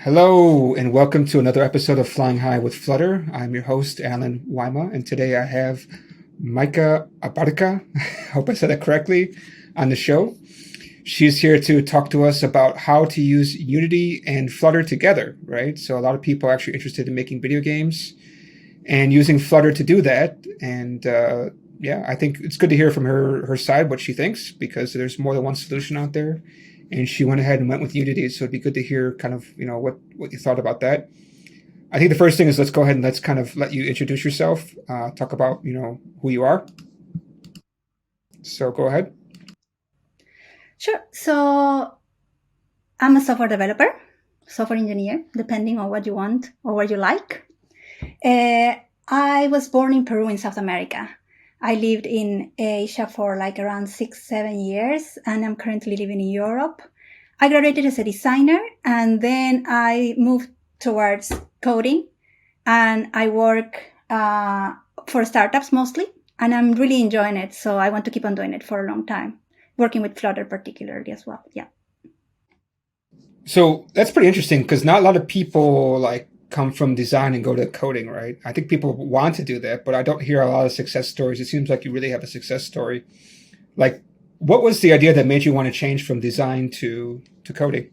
Hello, and welcome to another episode of Flying High with Flutter. I'm your host, Allenwyma, and today I have Maikha Abarca, I hope I said that correctly, on the show. She's here to talk to us about how to use Unity and Flutter together, right? So a lot of people are actually interested in making video games and using Flutter to do that. And I think it's good to hear from her side what she thinks, because there's more than one solution out there. And she went ahead and went with Unity, so it'd be good to hear kind of, what you thought about that. I think the first thing is let's go ahead and let's kind of let you introduce yourself, talk about, who you are. So go ahead. Sure. So I'm a software developer, software engineer, depending on what you want or what you like. I was born in Peru in South America. I lived in Asia for like around 6-7 years, and I'm currently living in Europe. I graduated as a designer, and then I moved towards coding, and I work for startups mostly, and I'm really enjoying it. So I want to keep on doing it for a long time, working with Flutter particularly as well. Yeah. So that's pretty interesting, because not a lot of people come from design and go to coding, right? I think people want to do that, but I don't hear a lot of success stories. It seems like you really have a success story. What was the idea that made you want to change from design to coding?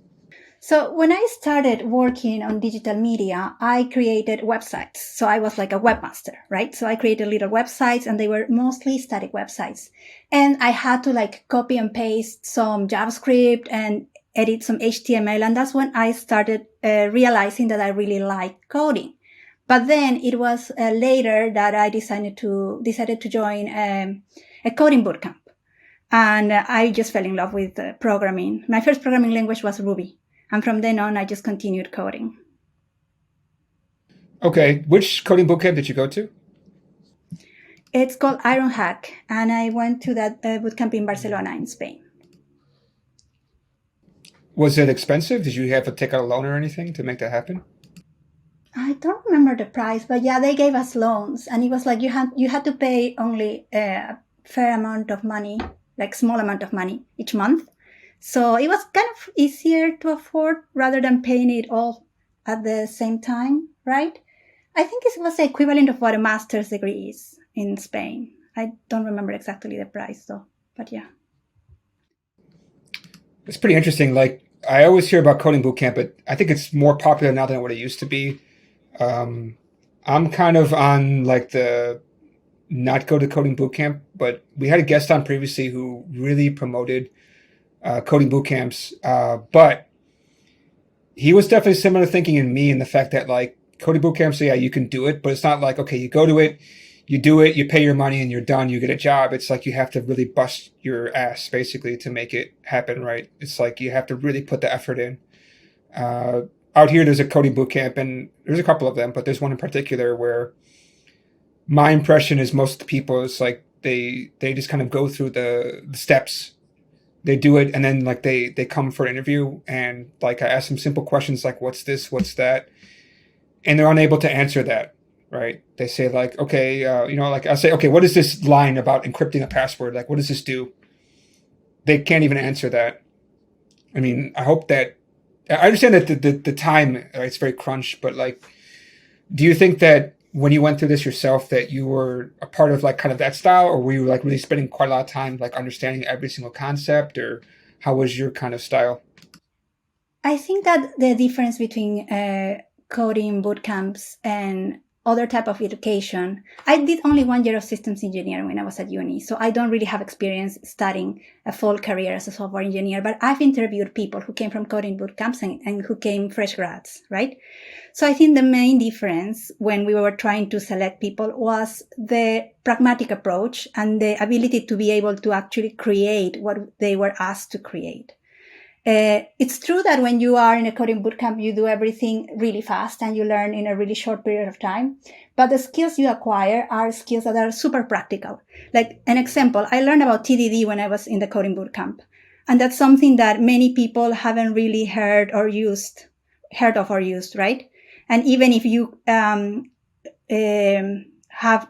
So when I started working on digital media, I created websites. So I was like a webmaster, right? So I created little websites, and they were mostly static websites. And I had to copy and paste some JavaScript and edit some HTML. And that's when I started realizing that I really liked coding. But then it was later that I decided to join a coding bootcamp. And I just fell in love with programming. My first programming language was Ruby. And from then on, I just continued coding. Okay. Which coding bootcamp did you go to? It's called Ironhack. And I went to that bootcamp in Barcelona in Spain. Was it expensive? Did you have to take out a loan or anything to make that happen? I don't remember the price, but yeah, they gave us loans. And it was like you had to pay only a fair amount of money, like small amount of money each month. So it was kind of easier to afford rather than paying it all at the same time, right? I think it was the equivalent of what a master's degree is in Spain. I don't remember exactly the price though, but yeah. It's pretty interesting. I always hear about coding bootcamp, but I think it's more popular now than what it used to be. I'm kind of on the not go to coding bootcamp, but we had a guest on previously who really promoted coding bootcamps, but he was definitely similar thinking in me, in the fact that coding bootcamps, yeah, you can do it, but it's not okay, you go to it, you do it, you pay your money, and you're done, you get a job. It's you have to really bust your ass basically to make it happen, right? It's you have to really put the effort in. Out here, there's a coding bootcamp, and there's a couple of them, but there's one in particular where my impression is most of the people, it's they just kind of go through the steps. They do it, and then they come for an interview, and I ask them simple questions like, what's this, what's that, and they're unable to answer that, right? They say okay, I'll say, okay, what is this line about encrypting a password? What does this do? They can't even answer that. I mean, I understand that the time, it's very crunched, but do you think that when you went through this yourself, that you were a part of kind of that style, or were you really spending quite a lot of time understanding every single concept, or how was your kind of style? I think that the difference between coding bootcamps and other type of education, I did only 1 year of systems engineering when I was at uni, so I don't really have experience studying a full career as a software engineer, but I've interviewed people who came from coding bootcamps and who came fresh grads, right? So I think the main difference when we were trying to select people was the pragmatic approach and the ability to be able to actually create what they were asked to create. It's true that when you are in a coding bootcamp, you do everything really fast and you learn in a really short period of time. But the skills you acquire are skills that are super practical. Like an example, I learned about TDD when I was in the coding bootcamp. And that's something that many people haven't really heard of or used, right? And even if you have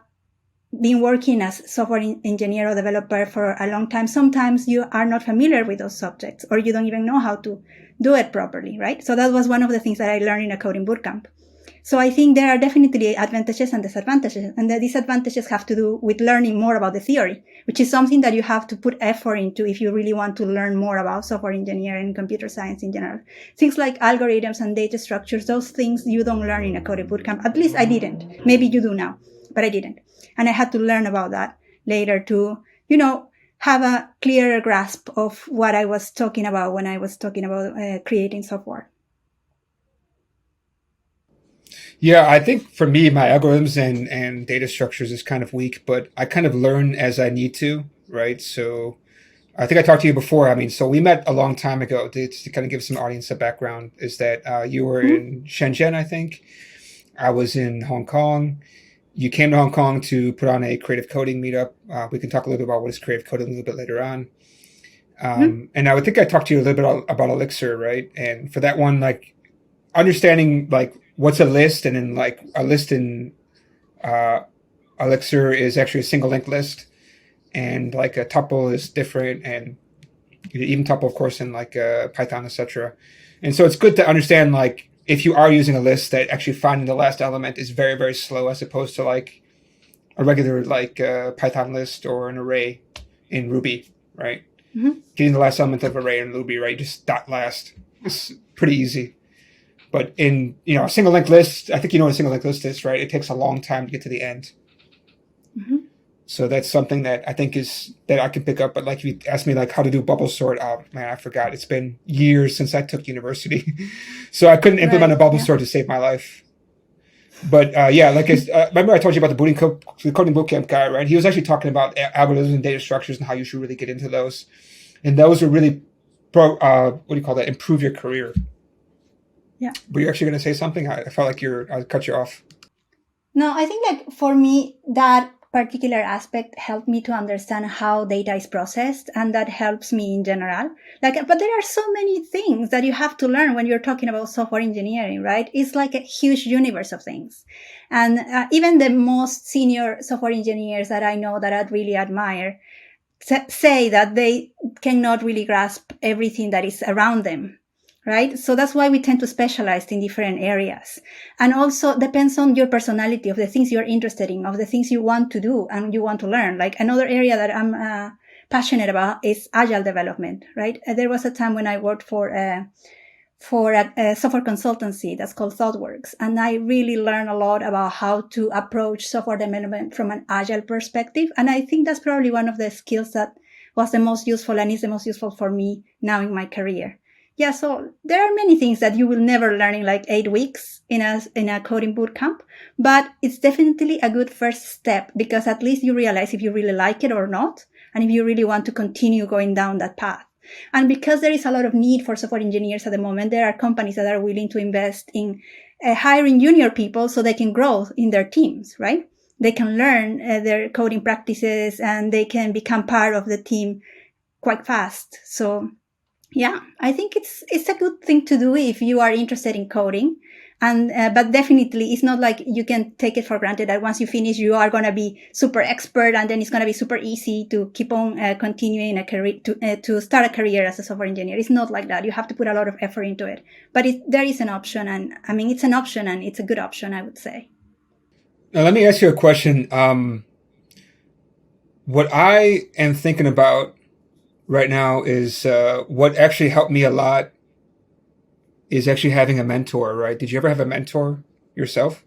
been working as software engineer or developer for a long time, sometimes you are not familiar with those subjects, or you don't even know how to do it properly, right? So that was one of the things that I learned in a coding bootcamp. So I think there are definitely advantages and disadvantages, and the disadvantages have to do with learning more about the theory, which is something that you have to put effort into if you really want to learn more about software engineering and computer science in general. Things like algorithms and data structures, those things you don't learn in a coding bootcamp. At least I didn't. Maybe you do now, but I didn't. And I had to learn about that later to, have a clearer grasp of what I was talking about when I was talking about creating software. Yeah, I think for me, my algorithms and data structures is kind of weak, but I kind of learn as I need to, right? So I think I talked to you before. I mean, so we met a long time ago to kind of give some audience a background. Is that you were in Shenzhen, I think. I was in Hong Kong. You came to Hong Kong to put on a creative coding meetup. We can talk a little bit about what is creative coding a little bit later on. And I would think I talked to you a little bit about Elixir, right? And for that one, like understanding like what's a list, and then like a list in Elixir is actually a single linked list, and like a tuple is different, and even tuple, of course, in like Python, etc. And so it's good to understand like if you are using a list, that actually finding the last element is very, very slow, as opposed to like a regular like Python list or an array in Ruby, right? Getting the last element of array in Ruby, right? Just dot last. It's pretty easy. But in a single linked list, I think you know what a single linked list is, right? It takes a long time to get to the end. So that's something that I think is that I can pick up. But like if you ask me like how to do bubble sort, oh man, I forgot. It's been years since I took university, so I couldn't implement a bubble sort to save my life. But like remember I told you about the coding bootcamp guy, right? He was actually talking about algorithms and data structures and how you should really get into those, and those are really improve your career. Yeah. But you're actually going to say something? I felt like I cut you off. No, I think like for me, that particular aspect helped me to understand how data is processed, and that helps me in general. But there are so many things that you have to learn when you're talking about software engineering, right? It's like a huge universe of things. And even the most senior software engineers that I know that I really admire say that they cannot really grasp everything that is around them. Right? So that's why we tend to specialize in different areas. And also depends on your personality, of the things you're interested in, of the things you want to do and you want to learn. Like another area that I'm passionate about is agile development, right? There was a time when I worked for a software consultancy that's called ThoughtWorks. And I really learned a lot about how to approach software development from an agile perspective. And I think that's probably one of the skills that was the most useful and is the most useful for me now in my career. Yeah, so there are many things that you will never learn in like 8 weeks in a coding bootcamp, but it's definitely a good first step, because at least you realize if you really like it or not, and if you really want to continue going down that path. And because there is a lot of need for software engineers at the moment, there are companies that are willing to invest in hiring junior people so they can grow in their teams, right? They can learn their coding practices and they can become part of the team quite fast. So yeah, I think it's a good thing to do if you are interested in coding. And but definitely it's not like you can take it for granted that once you finish you are going to be super expert and then it's going to be super easy to keep on continuing a career to start a career as a software engineer. It's not like that. You have to put a lot of effort into it, but there is an option, and I mean it's an option and it's a good option, I would say. Now let me ask you a question. What I am thinking about right now is what actually helped me a lot is actually having a mentor, right? Did you ever have a mentor yourself?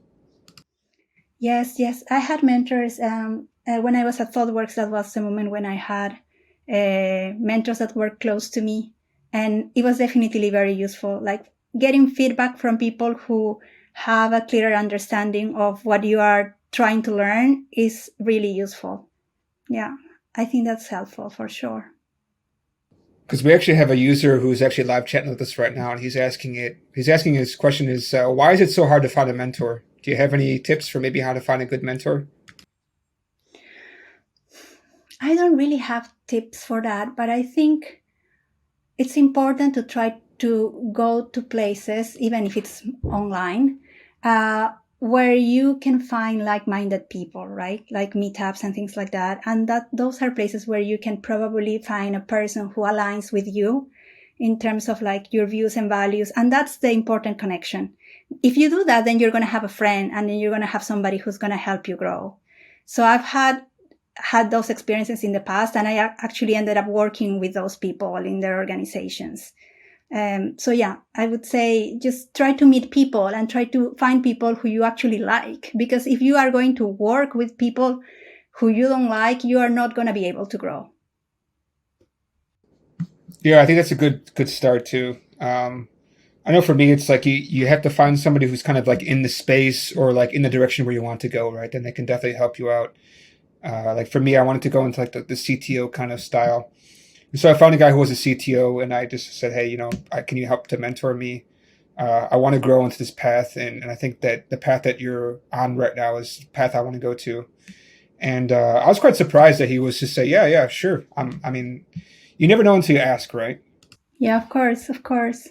Yes, I had mentors. When I was at ThoughtWorks, that was the moment when I had mentors that were close to me. And it was definitely very useful. Like getting feedback from people who have a clearer understanding of what you are trying to learn is really useful. Yeah, I think that's helpful for sure. Because we actually have a user who's actually live chatting with us right now, and he's asking his question is, why is it so hard to find a mentor? Do you have any tips for maybe how to find a good mentor? I don't really have tips for that, but I think it's important to try to go to places, even if it's online, where you can find like-minded people, right? Like meetups and things like that. And those are places where you can probably find a person who aligns with you in terms of like your views and values. And that's the important connection. If you do that, then you're going to have a friend, and then you're going to have somebody who's going to help you grow. So I've had those experiences in the past, and I actually ended up working with those people in their organizations. So yeah, I would say just try to meet people and try to find people who you actually like, because if you are going to work with people who you don't like, you are not going to be able to grow. Yeah, I think that's a good start too. I know for me, it's like you have to find somebody who's kind of like in the space or like in the direction where you want to go, right? Then they can definitely help you out. Like for me, I wanted to go into like the CTO kind of style. And so I found a guy who was a CTO, and I just said, hey, can you help to mentor me? I want to grow into this path, and I think that the path that you're on right now is the path I want to go to. And I was quite surprised that he was just say, yeah, sure. I mean, you never know until you ask, right? Yeah, of course, of course.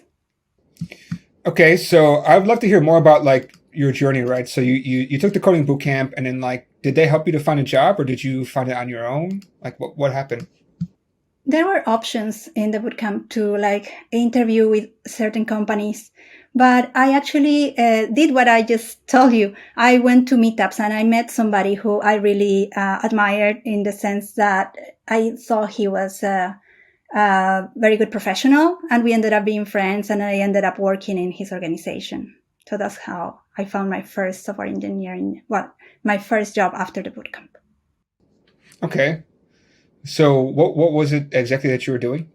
Okay, so I'd love to hear more about like your journey, right? So you took the coding boot camp, and then like, did they help you to find a job, or did you find it on your own? Like, what happened? There were options in the bootcamp to like interview with certain companies, but I actually did what I just told you. I went to meetups and I met somebody who I really admired, in the sense that I thought he was a very good professional, and we ended up being friends, and I ended up working in his organization. So that's how I found my first software engineering, my first job after the bootcamp. Okay. So what was it exactly that you were doing?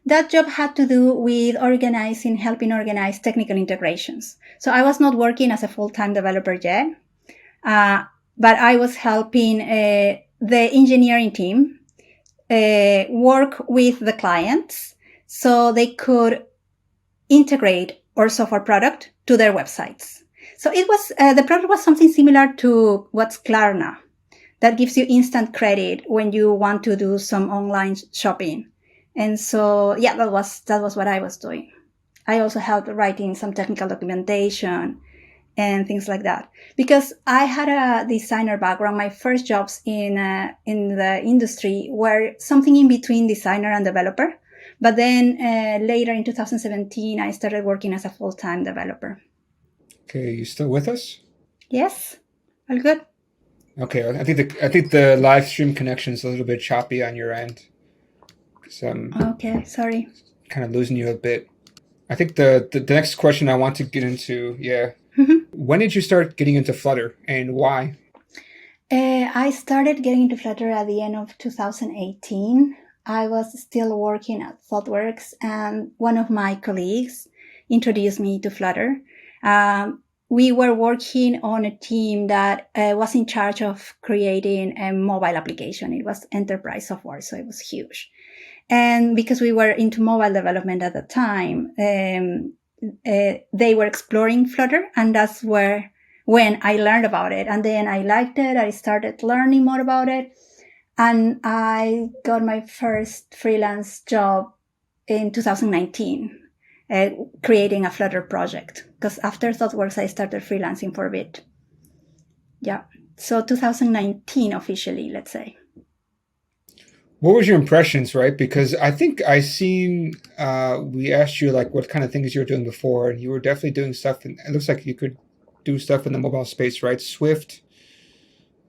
That job had to do with helping organize technical integrations. So I was not working as a full-time developer yet, but I was helping the engineering team work with the clients so they could integrate our software product to their websites. So it was the product was something similar to what's Klarna, that gives you instant credit when you want to do some online shopping. And so, yeah, that was what I was doing. I also helped writing some technical documentation and things like that, because I had a designer background. My first jobs in the industry were something in between designer and developer. But then later in 2017, I started working as a full-time developer. Okay, you still with us? Yes, all good. Okay, I think the live stream connection is a little bit choppy on your end, because I'm Okay, sorry. kind of losing you a bit. I think the next question I want to get into, yeah. When did you start getting into Flutter, and why? I started getting into Flutter at the end of 2018. I was still working at ThoughtWorks, and one of my colleagues introduced me to Flutter. We were working on a team that was in charge of creating a mobile application. It was enterprise software, so it was huge. And because we were into mobile development at the time, they were exploring Flutter, and that's when I learned about it. And then I liked it. I started learning more about it. And I got my first freelance job in 2019, creating a Flutter project. Because after ThoughtWorks, I started freelancing for a bit. Yeah. So 2019 officially, let's say. What was your impressions, right? Because I think I seen we asked you like what kind of things you were doing before, and you were definitely doing stuff. And it looks like you could do stuff in the mobile space, right? Swift.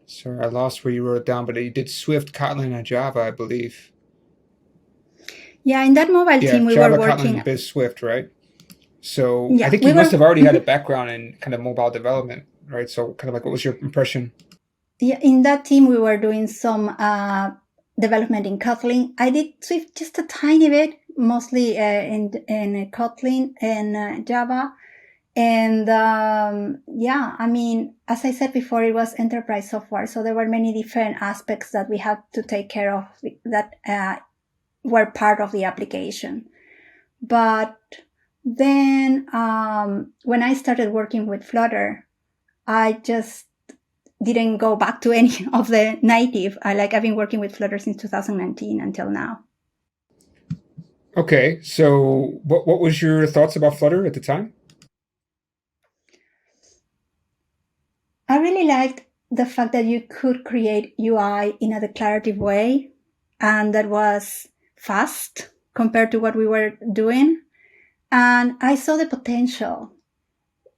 Sorry, I lost where you wrote it down, but you did Swift, Kotlin, and Java, I believe. Yeah, in that mobile Yeah, team, we Java, were Kotlin, working. and Biz Swift, right? So I Yeah, think we you must were. have already had a background in kind of mobile development, right? So kind of like, what was your impression? Yeah, in that team, we were doing some development in Kotlin. I did Swift just a tiny bit, mostly in Kotlin and Java. And yeah, I mean, as I said before, it was enterprise software. So there were many different aspects that we had to take care of that were part of the application. But then when I started working with Flutter, I just didn't go back to any of the native. I've been working with Flutter since 2019 until now. Okay, so what was your thoughts about Flutter at the time? I really liked the fact that you could create UI in a declarative way, and that was fast. compared to what we were doing. And I saw the potential.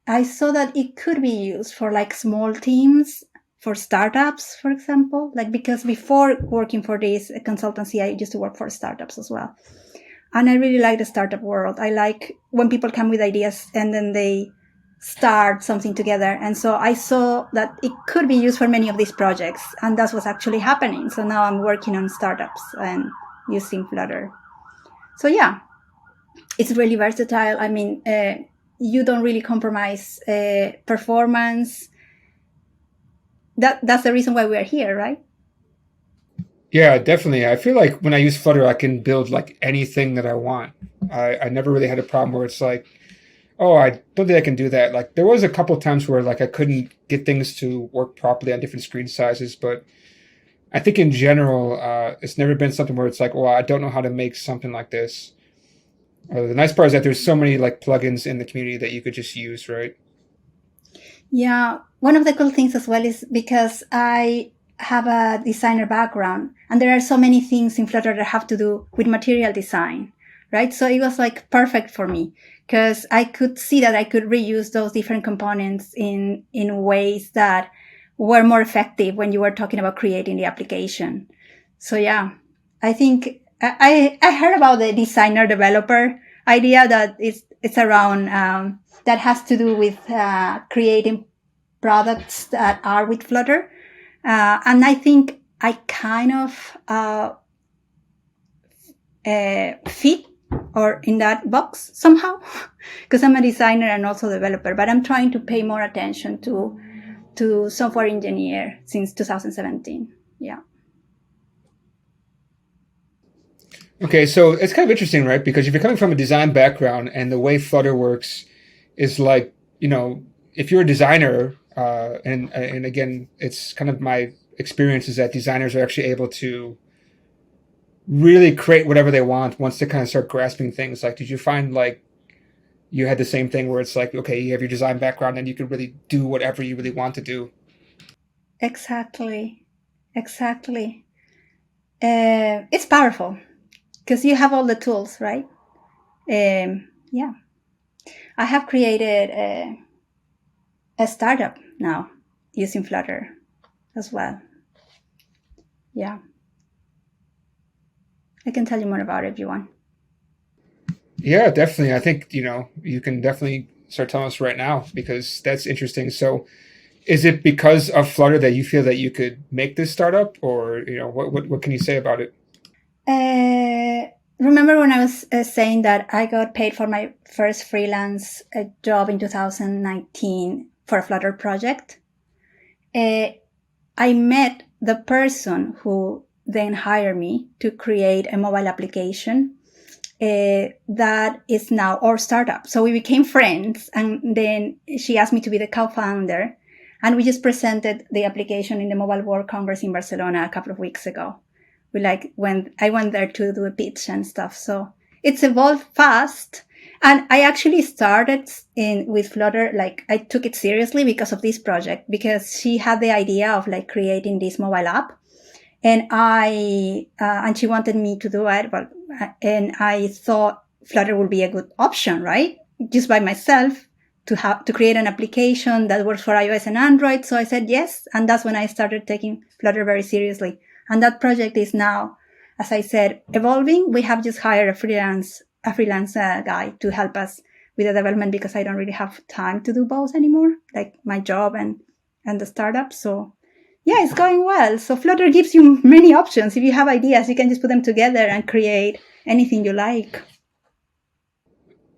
I saw that it could be used for like small teams, for startups, for example, like because before working for this consultancy, I used to work for startups as well. And I really like the startup world. I like when people come with ideas and then they start something together. And so I saw that it could be used for many of these projects. And that's what's actually happening. So now I'm working on startups and using Flutter. So yeah, it's really versatile. I mean, you don't really compromise performance. That's the reason why we are here, right? Yeah, definitely. I feel like when I use Flutter, I can build like anything that I want. I never really had a problem where it's like, oh, I don't think I can do that. Like there was a couple of times where like I couldn't get things to work properly on different screen sizes, but I think in general, it's never been something where it's like, well, I don't know how to make something like this. The nice part is that there's so many like plugins in the community that you could just use, right? Yeah, one of the cool things as well is because I have a designer background and there are so many things in Flutter that have to do with material design, right? So it was like perfect for me because I could see that I could reuse those different components in ways that were more effective when you were talking about creating the application. So yeah, I think I heard about the designer developer idea that it's around that has to do with creating products that are with Flutter. And I think I kind of fit or in that box somehow because I'm a designer and also developer, but I'm trying to pay more attention to software engineer since 2017. Yeah. Okay, so it's kind of interesting, right? Because if you're coming from a design background and the way Flutter works is like, if you're a designer, and again, it's kind of my experience is that designers are actually able to really create whatever they want once they kind of start grasping things. Like, did you find like you had the same thing where it's like, okay, you have your design background and you can really do whatever you really want to do? Exactly. It's powerful because you have all the tools, right? Yeah. I have created a startup now using Flutter as well. Yeah. I can tell you more about it if you want. Yeah, definitely. I think, you can definitely start telling us right now because that's interesting. So is it because of Flutter that you feel that you could make this startup or, what can you say about it? Remember when I was saying that I got paid for my first freelance job in 2019 for a Flutter project? I met the person who then hired me to create a mobile application that is now our startup. So we became friends, and then she asked me to be the co-founder, and we just presented the application in the Mobile World Congress in Barcelona a couple of weeks ago. I went there to do a pitch and stuff. So it's evolved fast. And I actually started with Flutter, like I took it seriously because of this project, because she had the idea of like creating this mobile app, and and she wanted me to do it, and I thought Flutter would be a good option, right? Just by myself to create an application that works for iOS and Android. So I said yes, and that's when I started taking Flutter very seriously. And that project is now, as I said, evolving. We have just hired a freelance guy to help us with the development because I don't really have time to do both anymore, like my job and the startup. So yeah, it's going well. So Flutter gives you many options. If you have ideas, you can just put them together and create anything you like.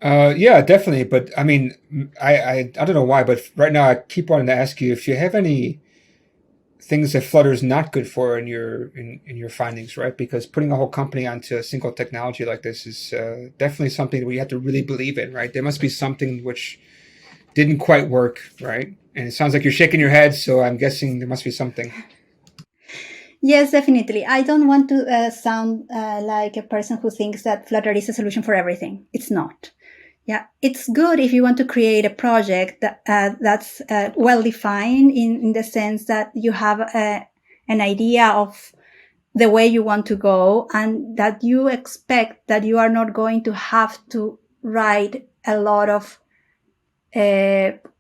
Yeah, definitely. But I mean, I don't know why, but right now I keep wanting to ask you if you have any things that Flutter is not good for in your findings, right? Because putting a whole company onto a single technology like this is definitely something that we have to really believe in, right? There must be something which didn't quite work, right? And it sounds like you're shaking your head, so I'm guessing there must be something. Yes, definitely. I don't want to sound like a person who thinks that Flutter is a solution for everything. It's not. Yeah, it's good if you want to create a project that's well defined in the sense that you have an idea of the way you want to go, and that you expect that you are not going to have to write a lot of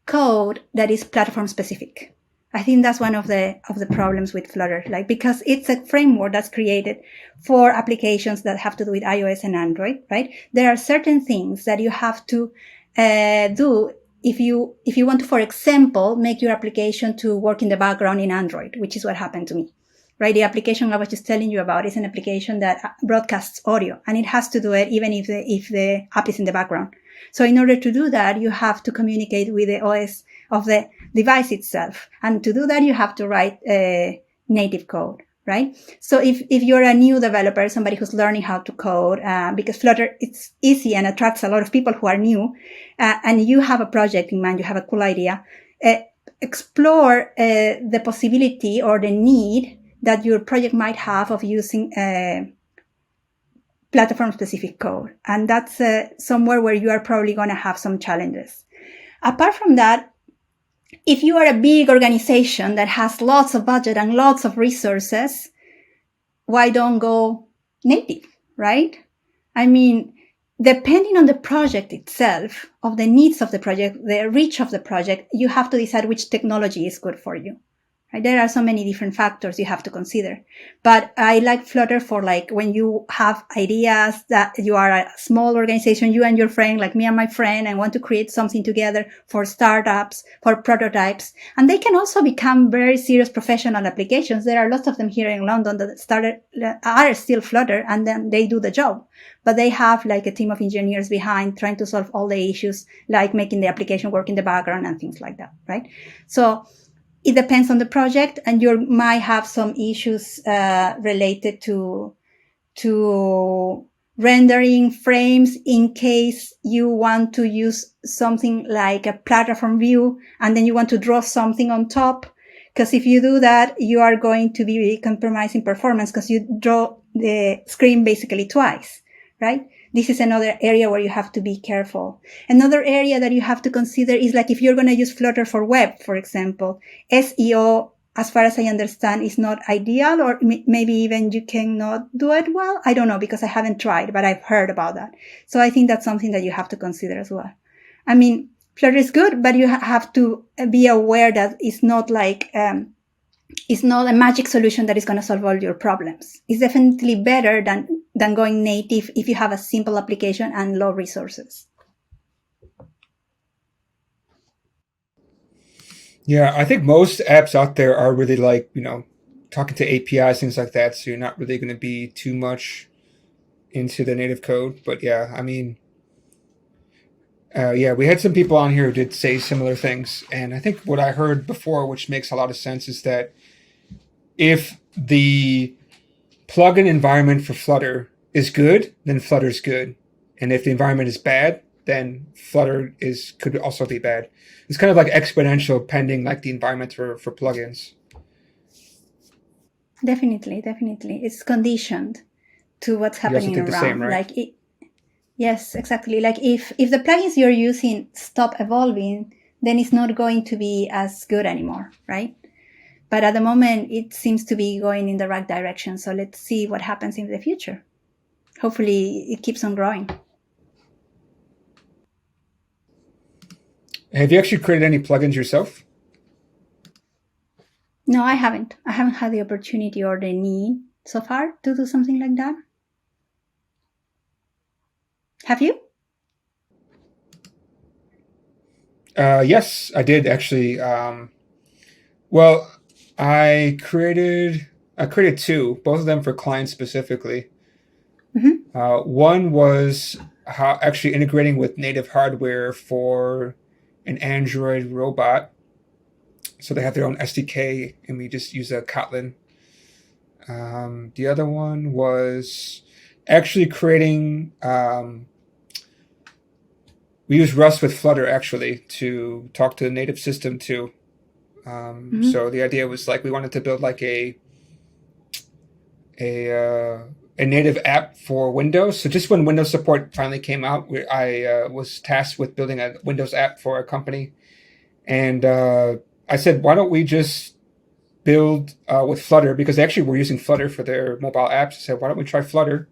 code that is platform specific. I think that's one of the problems with Flutter, like, because it's a framework that's created for applications that have to do with iOS and Android, right? There are certain things that you have to do if you want to, for example, make your application to work in the background in Android, which is what happened to me, right? The application I was just telling you about is an application that broadcasts audio, and it has to do it even if the app is in the background. So in order to do that, you have to communicate with the OS of the device itself. And to do that, you have to write native code, right? So if you're a new developer, somebody who's learning how to code, because Flutter, it's easy and attracts a lot of people who are new, and you have a project in mind, you have a cool idea, explore the possibility or the need that your project might have of using platform-specific code. And that's somewhere where you are probably going to have some challenges. Apart from that, if you are a big organization that has lots of budget and lots of resources, why don't go native, right? I mean, depending on the project itself, of the needs of the project, the reach of the project, you have to decide which technology is good for you. Right? There are so many different factors you have to consider. But I like Flutter for, like, when you have ideas that you are a small organization, you and your friend, like me and my friend, and want to create something together for startups, for prototypes. And they can also become very serious professional applications. There are lots of them here in London that are still Flutter, and then they do the job. But they have like a team of engineers behind trying to solve all the issues, like making the application work in the background and things like that, right? So it depends on the project, and you might have some issues related to rendering frames in case you want to use something like a platform view and then you want to draw something on top. Because if you do that, you are going to be compromising performance because you draw the screen basically twice, right? This is another area where you have to be careful. Another area that you have to consider is, like, if you're going to use Flutter for web, for example, SEO, as far as I understand, is not ideal, or maybe even you cannot do it well. I don't know, because I haven't tried, but I've heard about that. So I think that's something that you have to consider as well. I mean, Flutter is good, but you have to be aware that it's not like, it's not a magic solution that is going to solve all your problems. It's definitely better than going native if you have a simple application and low resources. Yeah, I think most apps out there are really, like, talking to APIs, things like that. So you're not really going to be too much into the native code. But yeah, I mean, we had some people on here who did say similar things. And I think what I heard before, which makes a lot of sense, is that if the plugin environment for Flutter is good, then Flutter's good. And if the environment is bad, then Flutter could also be bad. It's kind of like exponential pending, like, the environment for plugins. Definitely. It's conditioned to what's happening You also think around. the same, right? Yes, exactly. Like, if the plugins you're using stop evolving, then it's not going to be as good anymore, right? But at the moment, it seems to be going in the right direction. So let's see what happens in the future. Hopefully, it keeps on growing. Have you actually created any plugins yourself? No, I haven't. I haven't had the opportunity or the need so far to do something like that. Have you? Yes, I did actually. Well, I created two, both of them for clients specifically. Mm-hmm. One was actually integrating with native hardware for an Android robot. So they have their own SDK, and we just use a Kotlin. The other one was actually creating. We use Rust with Flutter actually to talk to the native system too. So the idea was, like, we wanted to build like a native app for Windows. So just when Windows support finally came out, I was tasked with building a Windows app for a company, and I said, why don't we just build with Flutter because they actually were using Flutter for their mobile apps. I said, why don't we try Flutter?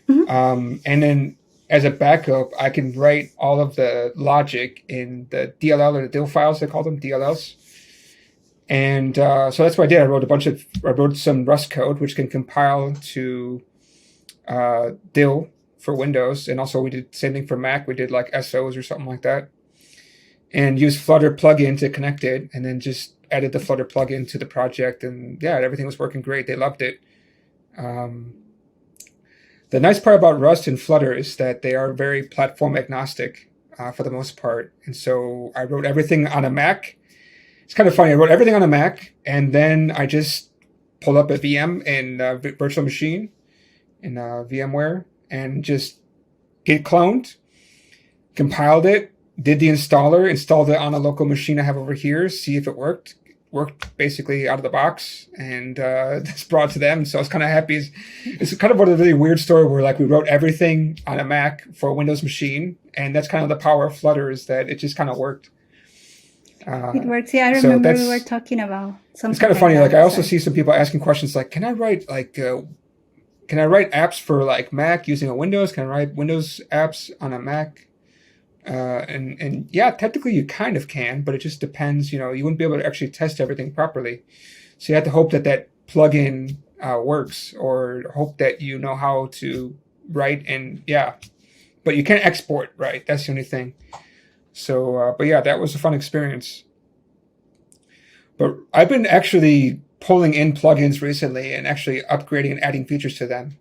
Mm-hmm. And then as a backup, I can write all of the logic in the DLL or the DIL files, they call them DLLs. And so that's what I did. I wrote some Rust code, which can compile to DIL for Windows. And also we did the same thing for Mac. We did like SOs or something like that. And used Flutter plugin to connect it, and then just added the Flutter plugin to the project. And yeah, everything was working great. They loved it. The nice part about Rust and Flutter is that they are very platform agnostic for the most part. And so I wrote everything on a Mac. It's kind of funny. I wrote everything on a Mac, and then I just pulled up a VM in a virtual machine in VMware and just git cloned, compiled it, did the installer, installed it on a local machine I have over here, see if it worked. Worked basically out of the box, and just brought it to them. So I was kind of happy. It's kind of a really weird story where like we wrote everything on a Mac for a Windows machine, and that's kind of the power of Flutter, is that it just kind of worked. It works. Yeah, I remember we were talking about something. It's kind of funny. Like I also see some people asking questions like, can I write apps for like Mac using a Windows? Can I write Windows apps on a Mac? And yeah, technically you kind of can, but it just depends. You wouldn't be able to actually test everything properly. So you have to hope that plugin works, or hope that you know how to write. And yeah, but you can't export, right? That's the only thing. So, but yeah, that was a fun experience. But I've been actually pulling in plugins recently and actually upgrading and adding features to them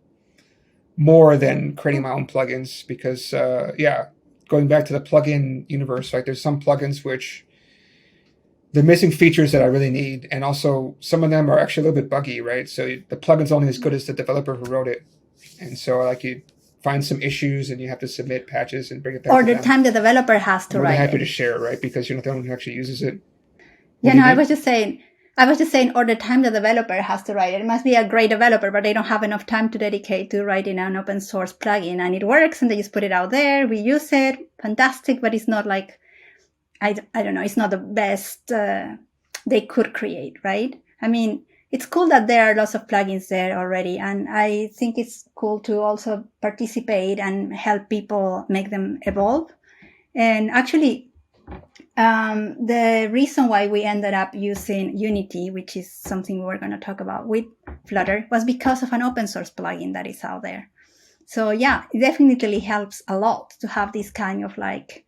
more than creating my own plugins because, going back to the plugin universe, like there's some plugins which they're missing features that I really need. And also some of them are actually a little bit buggy, right? So the plugin's only as good as the developer who wrote it. And so like you find some issues and you have to submit patches and bring it back or to the them. time the developer has to write it. I'm happy to share, right? Because you're not the one who actually uses it. I was just saying, or the time the developer has to write it. It must be a great developer, but they don't have enough time to dedicate to writing an open source plugin, and it works, and they just put it out there. We use it, fantastic, but it's not like, I don't know, it's not the best they could create, right? I mean, it's cool that there are lots of plugins there already, and I think it's cool to also participate and help people make them evolve. And actually, the reason why we ended up using Unity, which is something we're going to talk about with Flutter, was because of an open source plugin that is out there. So yeah, it definitely helps a lot to have this kind of like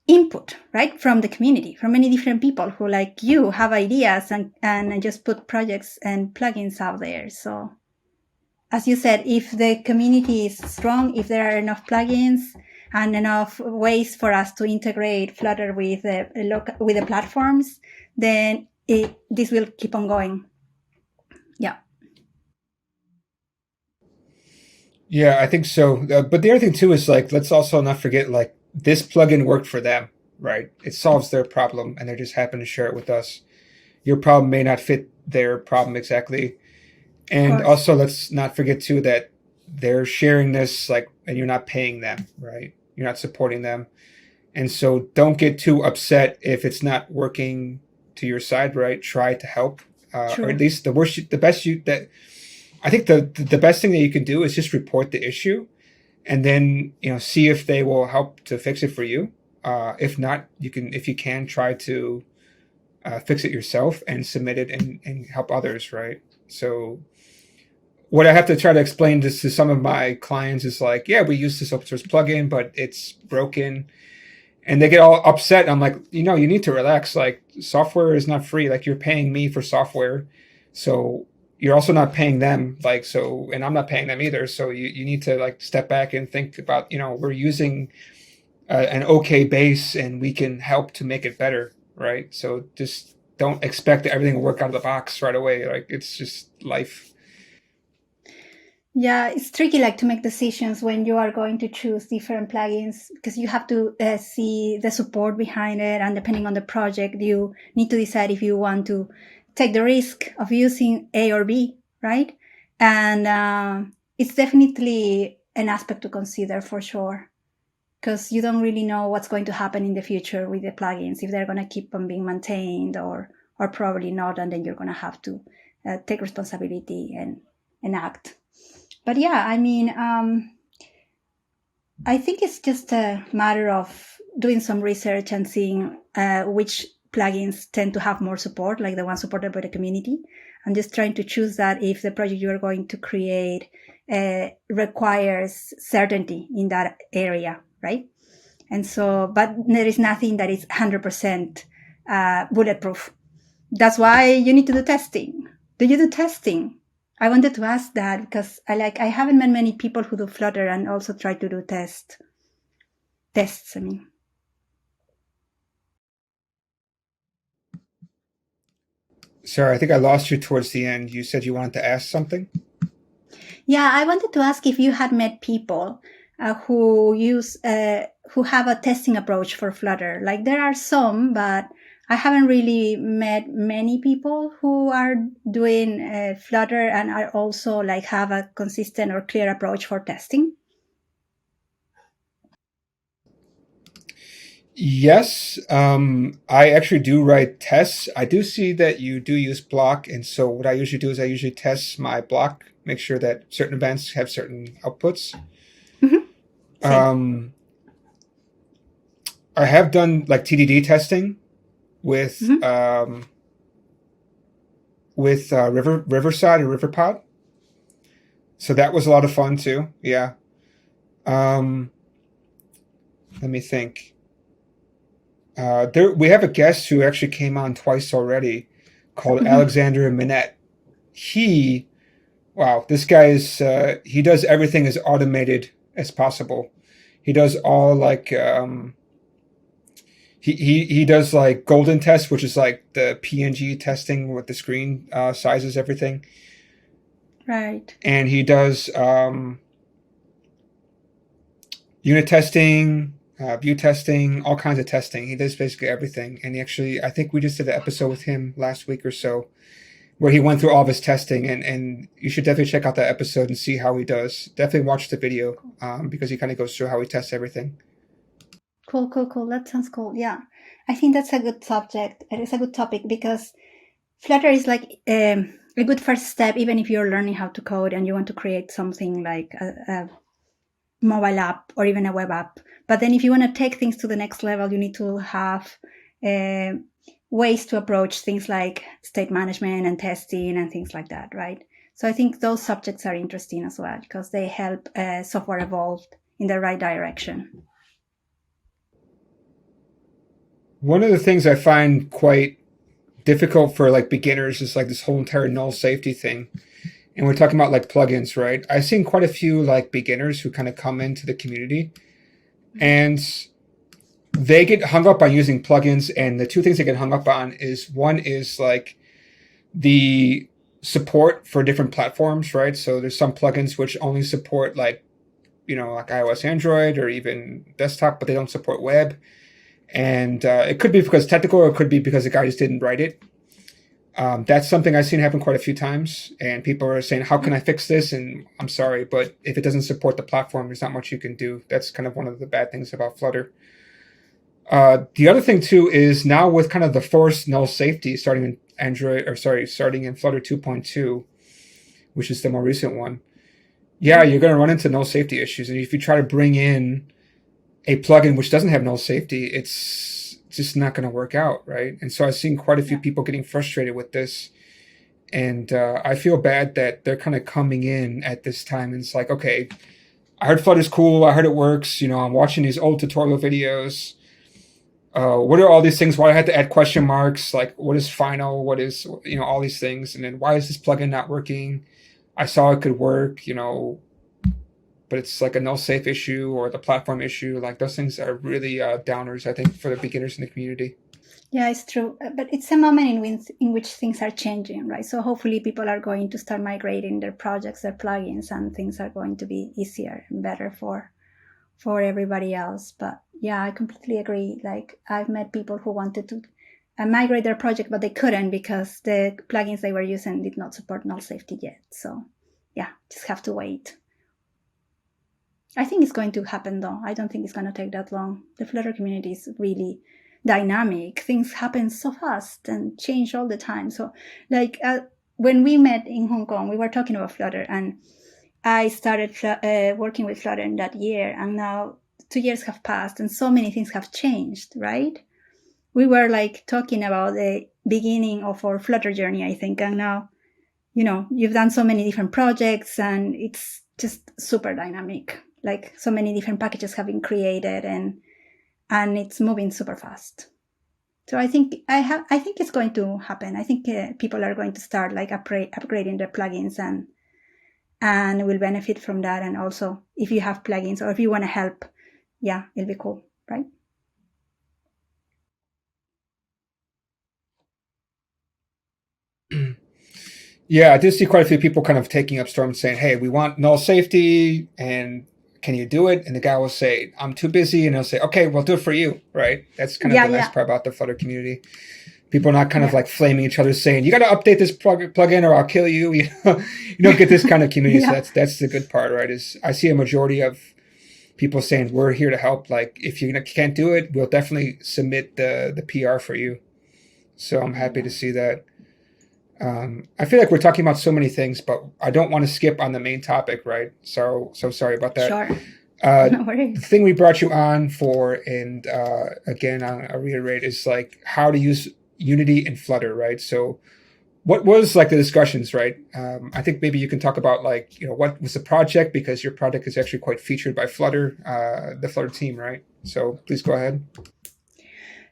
input, right, from the community, from many different people who, like you, have ideas and just put projects and plugins out there. So as you said, if the community is strong, if there are enough plugins and enough ways for us to integrate Flutter with the platforms, then this will keep on going. Yeah. Yeah, I think so. But the other thing too is like, let's also not forget, like this plugin worked for them, right? It solves their problem and they just happen to share it with us. Your problem may not fit their problem exactly. And also let's not forget too that they're sharing this, like, and you're not paying them, right? You're not supporting them. And so don't get too upset if it's not working to your side, right? Try to help, or at least the best thing that you can do is just report the issue and then, see if they will help to fix it for you. If not, if you can try to fix it yourself and submit it and help others, right? So what I have to try to explain this to some of my clients is like, yeah, we use this open source plugin, but it's broken. And they get all upset. I'm like, you need to relax. Like, software is not free. Like, you're paying me for software. So you're also not paying them. Like, so, and I'm not paying them either. So you need to like step back and think about, we're using an okay base and we can help to make it better, right? So just don't expect that everything will work out of the box right away. Like, it's just life. Yeah, it's tricky, like, to make decisions when you are going to choose different plugins, because you have to see the support behind it, and depending on the project, you need to decide if you want to take the risk of using A or B, right? And it's definitely an aspect to consider for sure, because you don't really know what's going to happen in the future with the plugins, if they're going to keep on being maintained or probably not, and then you're going to have to take responsibility and act. But yeah, I mean, I think it's just a matter of doing some research and seeing which plugins tend to have more support, like the ones supported by the community, and just trying to choose that if the project you're going to create requires certainty in that area, right? And so, but there is nothing that is 100% bulletproof. That's why you need to do testing. Do you do testing? I wanted to ask that because I haven't met many people who do Flutter and also try to do tests. I mean. Sarah, I think I lost you towards the end. You said you wanted to ask something? Yeah, I wanted to ask if you had met people who have a testing approach for Flutter. Like there are some, but I haven't really met many people who are doing Flutter and are also like have a consistent or clear approach for testing. Yes, I actually do write tests. I do see that you do use block, and so what I usually do is I usually test my block, make sure that certain events have certain outputs. Same. I have done like TDD testing with Riverside or Riverpod, so that was a lot of fun too. Yeah. Let me think. We have a guest who actually came on twice already, called Alexander Minette. This guy is he does everything as automated as possible. He does all like he does like golden tests, which is like the PNG testing with the screen sizes, everything. Right. And he does unit testing, view testing, all kinds of testing. He does basically everything. And I think we just did an episode with him last week or so where he went through all of his testing, and you should definitely check out that episode and see how he does. Definitely watch the video because he kind of goes through how he tests everything. Cool. That sounds cool. Yeah. I think that's a good subject. It is a good topic because Flutter is like a good first step, even if you're learning how to code and you want to create something like a mobile app or even a web app. But then if you want to take things to the next level, you need to have ways to approach things like state management and testing and things like that, right? So I think those subjects are interesting as well because they help software evolve in the right direction. One of the things I find quite difficult for like beginners is like this whole entire null safety thing. And we're talking about like plugins, right? I've seen quite a few like beginners who kind of come into the community and they get hung up on using plugins. And the two things they get hung up on is one is like the support for different platforms, right? So there's some plugins which only support like iOS, Android, or even desktop, but they don't support web. And it could be because technical, or it could be because the guy just didn't write it. That's something I've seen happen quite a few times, and people are saying, how can I fix this? And I'm sorry, but if it doesn't support the platform, there's not much you can do. That's kind of one of the bad things about Flutter. The other thing too is now with kind of the forced null safety starting in Flutter 2.2, which is the more recent one. Yeah, you're going to run into null safety issues. And if you try to bring in a plugin which doesn't have null safety, it's just not going to work out, right? And so I've seen quite a few people getting frustrated with this. And I feel bad that they're kind of coming in at this time. And it's like, okay, I heard Flutter's cool. I heard it works. I'm watching these old tutorial videos. What are all these things? Why I had to add question marks? Like, what is final? What is, all these things. And then why is this plugin not working? I saw it could work, but it's like a null safe issue or the platform issue. Like those things are really downers, I think, for the beginners in the community. Yeah, it's true. But it's a moment in which things are changing, right? So hopefully people are going to start migrating their projects, their plugins, and things are going to be easier and better for everybody else. But yeah, I completely agree. Like I've met people who wanted to migrate their project, but they couldn't because the plugins they were using did not support null safety yet. So yeah, just have to wait. I think it's going to happen though. I don't think it's going to take that long. The Flutter community is really dynamic. Things happen so fast and change all the time. So like when we met in Hong Kong, we were talking about Flutter, and I started working with Flutter in that year, and now 2 years have passed and so many things have changed, right? We were like talking about the beginning of our Flutter journey, I think, and now, you've done so many different projects and it's just super dynamic. Like so many different packages have been created and it's moving super fast. So I think it's going to happen. I think people are going to start like upgrading their plugins and will benefit from that. And also, if you have plugins or if you want to help, yeah, it'll be cool, right? Yeah, I did see quite a few people kind of taking up storm saying, hey, we want null safety, and can you do it? And the guy will say, I'm too busy. And he'll say, okay, we'll do it for you, right? That's kind of the nice part about the Flutter community. People are not kind of like flaming each other saying, you got to update this plugin or I'll kill you. You don't get this kind of community. So that's the good part, right? Is I see a majority of people saying, we're here to help. Like, if you can't do it, we'll definitely submit the PR for you. So I'm happy to see that. I feel like we're talking about so many things, but I don't want to skip on the main topic, right? So sorry about that. Sure. No worries. The thing we brought you on for, and again, I'll reiterate, is like how to use Unity and Flutter, right? So what was like the discussions, right? I think maybe you can talk about like, what was the project, because your project is actually quite featured by Flutter, the Flutter team, right? So please go ahead.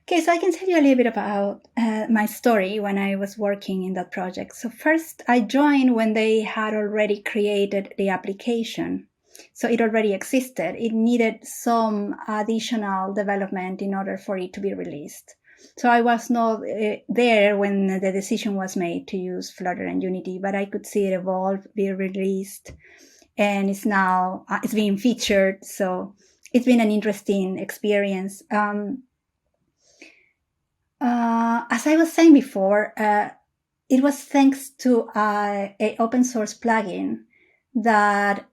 Okay, so I can tell you a little bit about my story when I was working in that project. So first, I joined when they had already created the application. So it already existed. It needed some additional development in order for it to be released. So I was not there when the decision was made to use Flutter and Unity, but I could see it evolve, be released, and it's being featured. So it's been an interesting experience. As I was saying before, it was thanks to an open source plugin that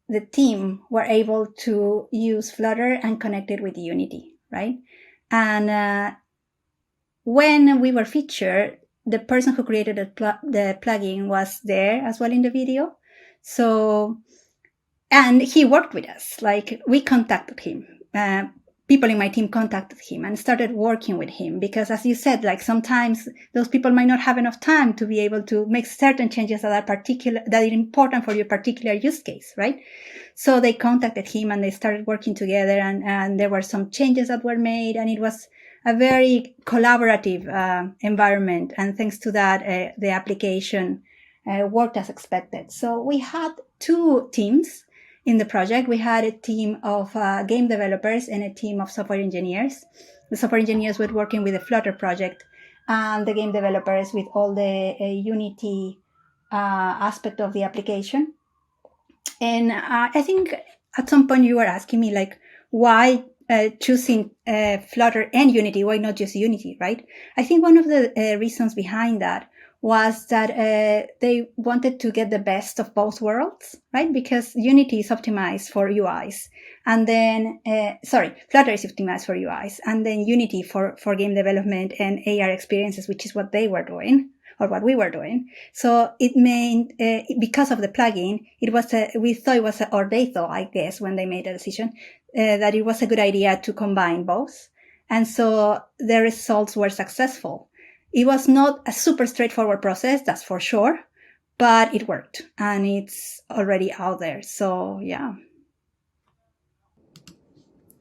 the team were able to use Flutter and connect it with Unity, right? And when we were featured, the person who created the plugin was there as well in the video. So, and he worked with us. Like, we contacted him. People in my team contacted him and started working with him because, as you said, like sometimes those people might not have enough time to be able to make certain changes that are important for your particular use case, right? So they contacted him and they started working together, and there were some changes that were made, and it was a very collaborative environment. And thanks to that, the application worked as expected. So we had two teams in the project. We had a team of game developers and a team of software engineers. The software engineers were working with the Flutter project, and the game developers with all the Unity aspect of the application. And I think at some point you were asking me, like, why choosing Flutter and Unity? Why not just Unity, right? I think one of the reasons behind that was that they wanted to get the best of both worlds, right? Because Unity is optimized for UIs, and then, Flutter is optimized for UIs, and then Unity for game development and AR experiences, which is what they were doing, or what we were doing. So it meant, because of the plugin, they thought, I guess, when they made the decision, that it was a good idea to combine both. And so the results were successful. It was not a super straightforward process, that's for sure, but it worked and it's already out there. So, yeah.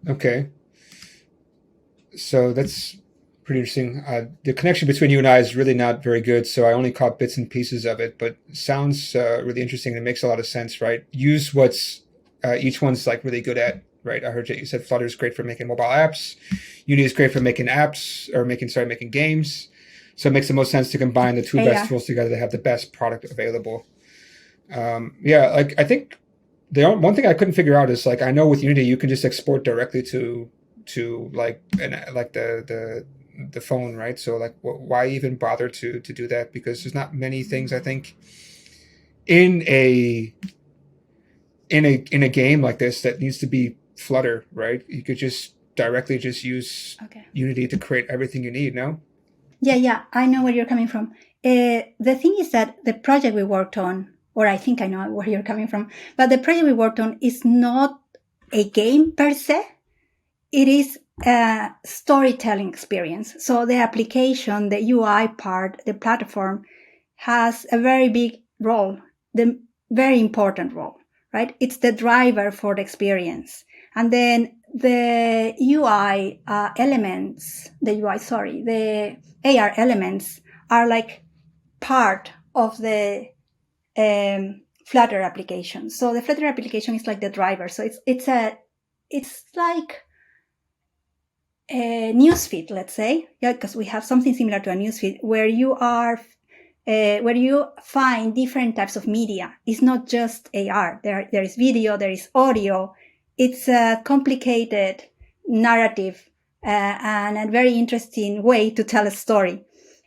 Okay. So that's pretty interesting. The connection between you and I is really not very good, so I only caught bits and pieces of it, but it sounds really interesting. And it makes a lot of sense, right? Use what's each one's like really good at, right? I heard you said Flutter is great for making mobile apps. Unity is great for making apps, or making games. So it makes the most sense to combine the two best tools together to have the best product available. Like I think one thing I couldn't figure out is, like, I know with Unity you can just export directly to like the phone, right? So like, why even bother to do that? Because there's not many things, I think, in in a game like this that needs to be Flutter, right? You could just directly just use Unity to create everything you need. No. Yeah, I know where you're coming from. The thing is that the project we worked on, or I think I know where you're coming from, but the project we worked on is not a game per se. It is a storytelling experience. So the application, the UI part, the platform has a very big role, the very important role, right? It's the driver for the experience. And then the the AR elements are like part of the Flutter application. So the Flutter application is like the driver. So it's like a newsfeed, let's say, because we have something similar to a newsfeed where you find different types of media. It's not just AR. There is video, there is audio. It's a complicated narrative and a very interesting way to tell a story.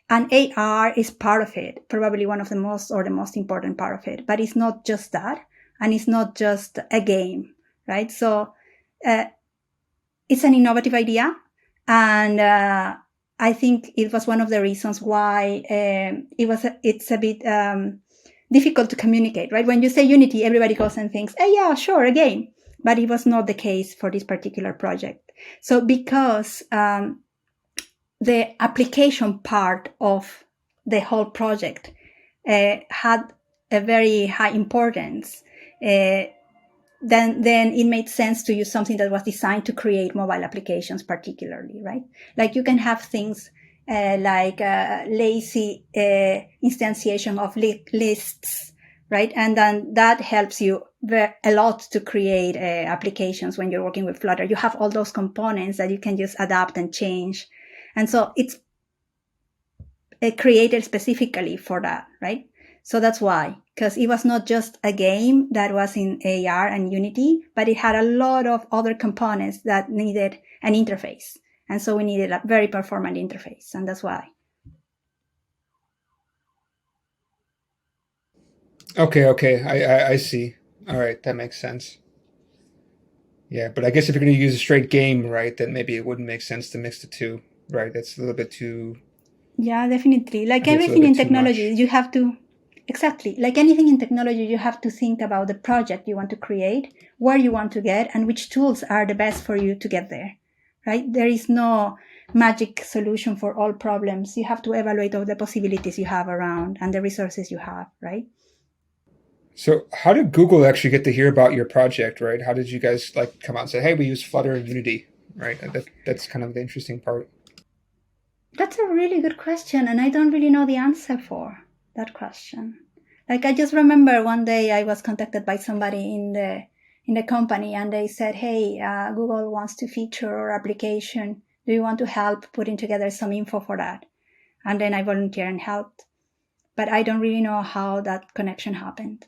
And AR is part of it, probably one of the most important part of it. But it's not just that, and it's not just a game, right? So it's an innovative idea, and I think it was one of the reasons why it's a bit difficult to communicate, right? When you say Unity, everybody goes and thinks, "Oh yeah, sure, a game," but it was not the case for this particular project. So because the application part of the whole project had a very high importance, then it made sense to use something that was designed to create mobile applications particularly, right? Like you can have things like lazy instantiation of lists, right? And then that helps you a lot to create applications when you're working with Flutter. You have all those components that you can just adapt and change. And so it's created specifically for that, right? So that's why, because it was not just a game that was in AR and Unity, but it had a lot of other components that needed an interface. And so we needed a very performant interface, and that's why. Okay, I see. All right, that makes sense. Yeah, but I guess if you're going to use a straight game, right, then maybe it wouldn't make sense to mix the two, right? That's a little bit too. Yeah, definitely. Like everything in technology, you have to. Exactly. Like anything in technology, you have to think about the project you want to create, where you want to get, and which tools are the best for you to get there, right? There is no magic solution for all problems. You have to evaluate all the possibilities you have around and the resources you have, right? So how did Google actually get to hear about your project, right? How did you guys like come out and say, hey, we use Flutter and Unity, right? That's kind of the interesting part. That's a really good question, and I don't really know the answer for that question. Like I just remember one day I was contacted by somebody in the company, and they said, "Hey, Google wants to feature our application. Do you want to help putting together some info for that?" And then I volunteered and helped, but I don't really know how that connection happened.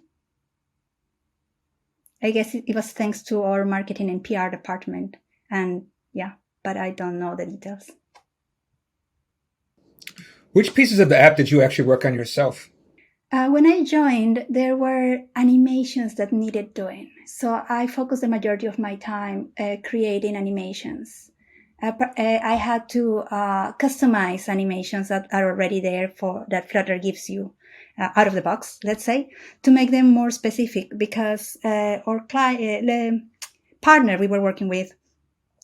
I guess it was thanks to our marketing and PR department, and yeah, but I don't know the details. Which pieces of the app did you actually work on yourself? When I joined, there were animations that needed doing. So I focused the majority of my time creating animations. I had to customize animations that are already there that Flutter gives you out of the box, let's say, to make them more specific, because our the partner we were working with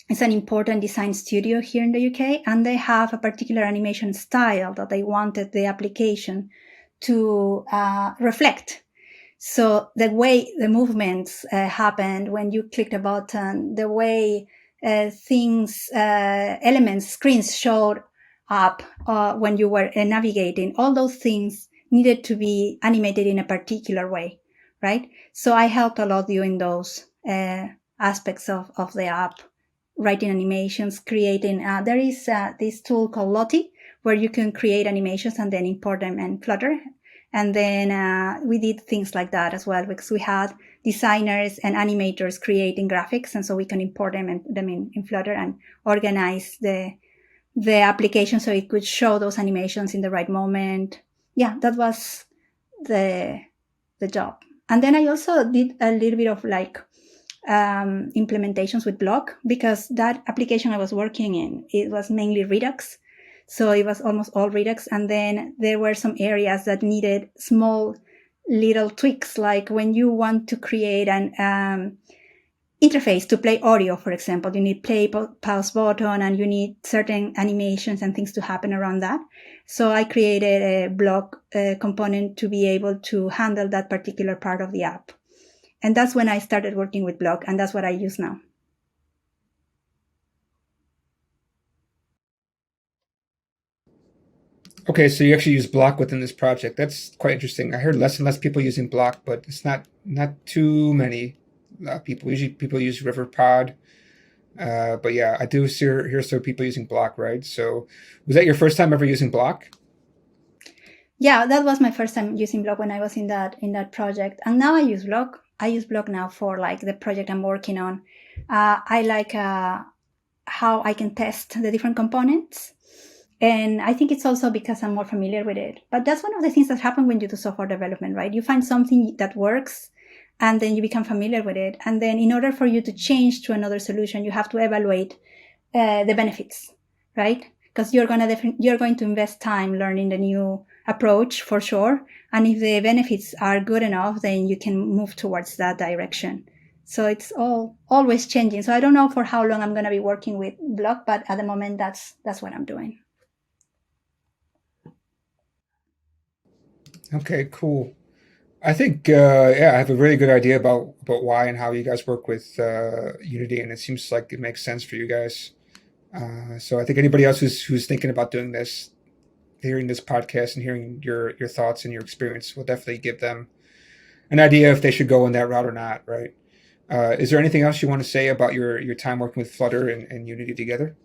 is an important design studio here in the UK, and they have a particular animation style that they wanted the application to reflect. So the way the movements happened when you clicked a button, the way elements, screens showed up when you were navigating, all those things needed to be animated in a particular way, right? So I helped a lot doing those aspects of the app, writing animations, creating. There is this tool called Lottie, where you can create animations and then import them in Flutter. And then we did things like that as well, because we had designers and animators creating graphics, and so we can import them and put them in Flutter and organize the application so it could show those animations in the right moment. Yeah, that was the job. And then I also did a little bit of like implementations with Block, because that application I was working in, it was mainly Redux. So it was almost all Redux. And then there were some areas that needed small little tweaks, like when you want to create an interface to play audio, for example, you need play pause button, and you need certain animations and things to happen around that. So I created a Block component to be able to handle that particular part of the app. And that's when I started working with Block, and that's what I use now. Okay, so you actually use Block within this project. That's quite interesting. I heard less and less people using Block, but it's not too many people. Usually people use RiverPod. But yeah, I do hear some people using Block, right? So was that your first time ever using Block? Yeah, that was my first time using Block when I was in that project. And now I use Block. I use Block now for like the project I'm working on. I like how I can test the different components. And I think it's also because I'm more familiar with it. But that's one of the things that happen when you do software development, right? You find something that works, and then you become familiar with it. And then in order for you to change to another solution, you have to evaluate the benefits, right? Because you're going to invest time learning the new approach for sure. And if the benefits are good enough, then you can move towards that direction. So it's always changing. So I don't know for how long I'm going to be working with Block, but at the moment, that's what I'm doing. Okay, cool. I think yeah, I have a really good idea about why and how you guys work with Unity, and it seems like it makes sense for you guys. So I think anybody else who's thinking about doing this, hearing this podcast and hearing your thoughts and your experience will definitely give them an idea if they should go in that route or not, right? Is there anything else you want to say about your time working with Flutter and Unity together?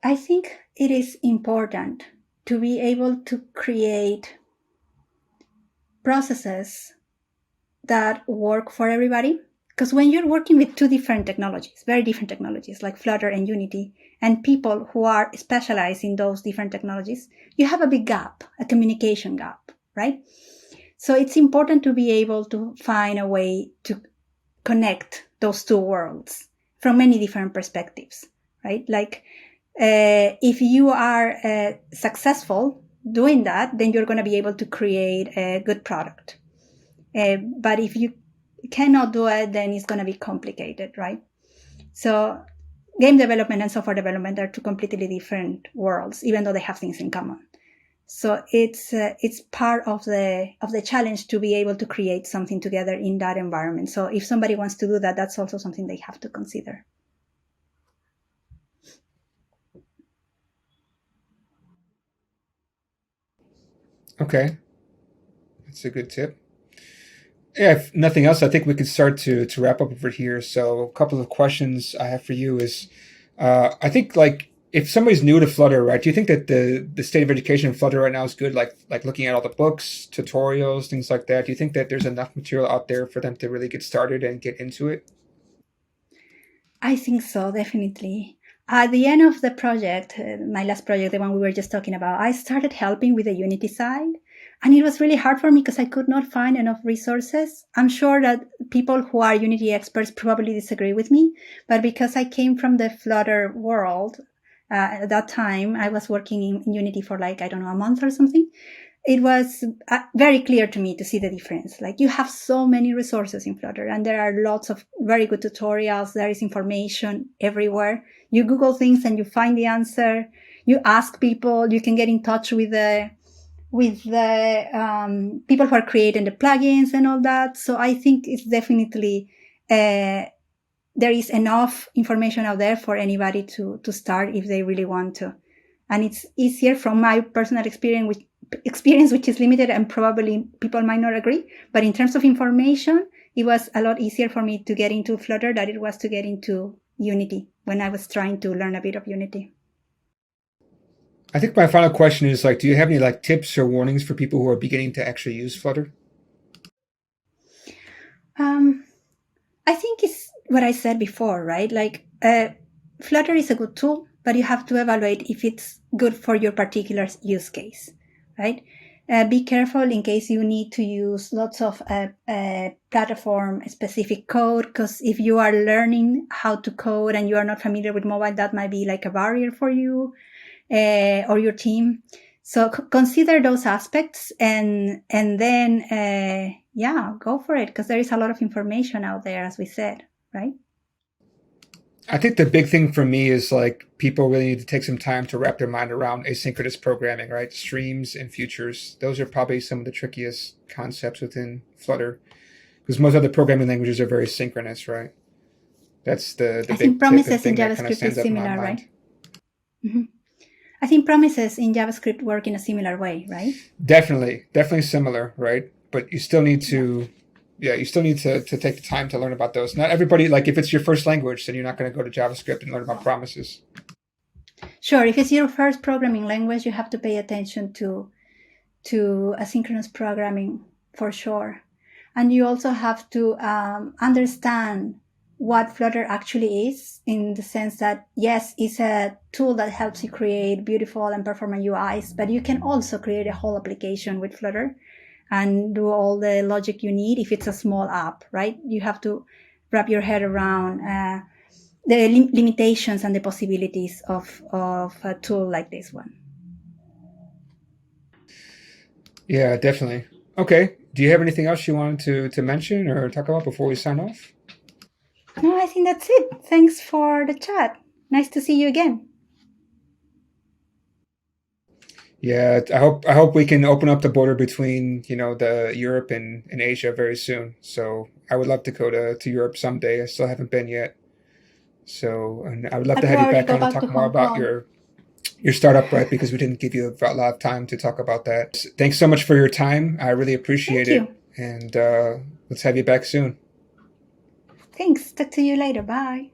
I think it is important to be able to create processes that work for everybody. Because when you're working with two different technologies, very different technologies like Flutter and Unity, and people who are specialized in those different technologies, you have a big gap, a communication gap, right? So it's important to be able to find a way to connect those two worlds from many different perspectives, right? Like if you are successful doing that, then you're going to be able to create a good product. But if you cannot do it, then it's going to be complicated, right? So game development and software development are two completely different worlds, even though they have things in common. So it's part of the challenge to be able to create something together in that environment. So if somebody wants to do that, that's also something they have to consider. Okay, that's a good tip. Yeah, if nothing else, I think we could start to wrap up over here. So a couple of questions I have for you is, I think like if somebody's new to Flutter, right? Do you think that the state of education in Flutter right now is good? Like looking at all the books, tutorials, things like that. Do you think that there's enough material out there for them to really get started and get into it? I think so, definitely. At the end of the project, my last project, the one we were just talking about, I started helping with the Unity side. And it was really hard for me because I could not find enough resources. I'm sure that people who are Unity experts probably disagree with me, but because I came from the Flutter world, at that time, I was working in Unity for like, I don't know, a month or something. It was very clear to me to see the difference. Like you have so many resources in Flutter, and there are lots of very good tutorials. There is information everywhere. You Google things and you find the answer. You ask people. You can get in touch with the people who are creating the plugins and all that. So I think it's definitely there is enough information out there for anybody to start if they really want to. And it's easier from my personal experience, which is limited, and probably people might not agree. But in terms of information, it was a lot easier for me to get into Flutter than it was to get into Unity when I was trying to learn a bit of Unity. I think my final question is like, do you have any like tips or warnings for people who are beginning to actually use Flutter? I think it's what I said before, right? Like Flutter is a good tool, but you have to evaluate if it's good for your particular use case, right? Be careful in case you need to use lots of platform-specific code, because if you are learning how to code and you are not familiar with mobile, that might be like a barrier for you or your team. So consider those aspects and then, go for it, because there is a lot of information out there, as we said, right? I think the big thing for me is like people really need to take some time to wrap their mind around asynchronous programming, right? Streams and futures. Those are probably some of the trickiest concepts within Flutter, because most other programming languages are very synchronous, right? That's the I big think promises in thing that kind of JavaScript stands is up in my similar, mind. right? Mm-hmm. I think promises in JavaScript work in a similar way, right? Definitely similar, right? But you still need to, you still need to take the time to learn about those. Not everybody, like if it's your first language, then you're not going to go to JavaScript and learn about promises. Sure, if it's your first programming language, you have to pay attention to asynchronous programming for sure. And you also have to understand what Flutter actually is, in the sense that, yes, it's a tool that helps you create beautiful and performant UIs, but you can also create a whole application with Flutter and do all the logic you need if it's a small app, right? You have to wrap your head around the limitations and the possibilities of a tool like this one. Yeah, definitely. Okay. Do you have anything else you wanted to mention or talk about before we sign off? No, I think that's it. Thanks for the chat. Nice to see you again. Yeah, I hope we can open up the border between the Europe and Asia very soon. So I would love to go to Europe someday. I still haven't been yet. So, and I would love I'd to have you probably back go on to back to talk more Hong about Kong. your startup, right? Because we didn't give you a lot of time to talk about that. Thanks so much for your time. I really appreciate Thank it. you. And let's have you back soon. Thanks. Talk to you later. Bye.